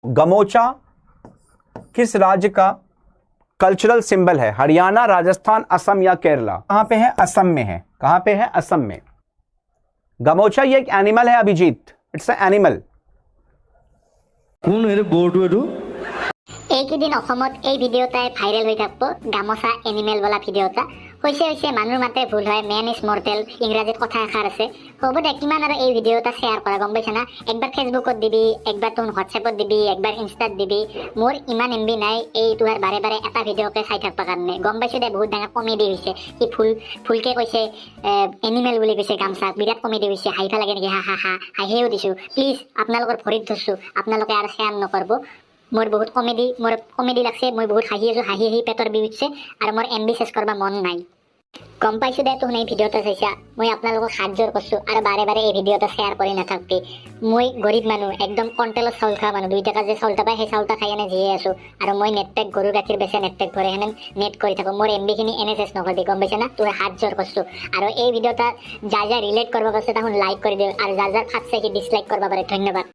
गमोचा किस राज्य का कल्चरल सिंबल है? हरियाणा, राजस्थान, असम या केरला? कहां पे है? असम में है। कहां पे है? असम में। गमोचा ये एक एनिमल है अभिजीत, इट्स अ एनिमल। কোন এর বোর্ড এটো এইকেইদিন অসমত এই ভিডিঅ'টাই ভাইৰেল হৈ থাকিব, গামোচা এনিমেল বোলা ভিডিঅ'টা। হৈছে মানুহৰ মাতে ভুল হয়, মেন ইজ মৰ্টেল, ইংৰাজীত কথা এষাৰ আছে। হ'ব দে, কিমান আৰু এই ভিডিঅ'টা শ্বেয়াৰ কৰা, গম পাইছা না? একবাৰ ফেচবুকত দিবি, একবাৰ তোৰ হোৱাটছএপত দিবি, একবাৰ ইনষ্টাত দিবি। মোৰ ইমান MB নাই এই তোৰ বাৰে বাৰে এটা ভিডিঅ'কে চাই থাকিব কাৰণে। গম পাইছোঁ দে, বহুত ডাঙৰ কমেডি হৈছে। সি ফুলকে কৈছে এনিমেল বুলি কৈছে গামচাক, বিৰাট কমেডি হৈছে। হাঁহিব লাগে নেকি? হা হা হা হাঁহিও দিছোঁ। প্লিজ আপোনালোকৰ ভৰিত ধৰিছোঁ, আপোনালোকে আৰু শ্বেয়াৰ নকৰিব। মোৰ বহুত কমেডি লাগছে, মই বহুত হাঁহি আছোঁ, হাঁহি পেটৰ বিষ উঠছে আৰু মোৰ MB চেছ কৰিব মন নাই। গম পাইছোঁ দে, তুমি এই ভিডিঅ'টা চাইছা। মই আপোনালোকক হাত জোৰ কৰিছোঁ আৰু বাৰে বাৰে এই ভিডিঅ'টা শ্বেয়াৰ কৰি নাথাকিবি। মই গৰীব মানুহ, একদম কণ্ট্ৰলত চাউল খোৱা মানুহ। 2 টকা যে চাউলটা পায় সেই চাউলটা খাই এনে জীয়াই আছোঁ। আৰু মই নেটপেক গৰু গাখীৰ বেচে, নেটপেক ভৰে সেনে নেট কৰি থাকোঁ। মোৰ MBখিনি এনে চেছ নকৰিবি, গম পাইছা না? তোৰ হাত জোৰ কৰিছোঁ। আৰু এই ভিডিঅ'টা যাৰ ৰিলেট কৰিব পাৰিছে তাহোন লাইক কৰি দিওঁ, আৰু যাৰ ফাটছে সি ডিছলাইক কৰিব পাৰে। ধন্যবাদ।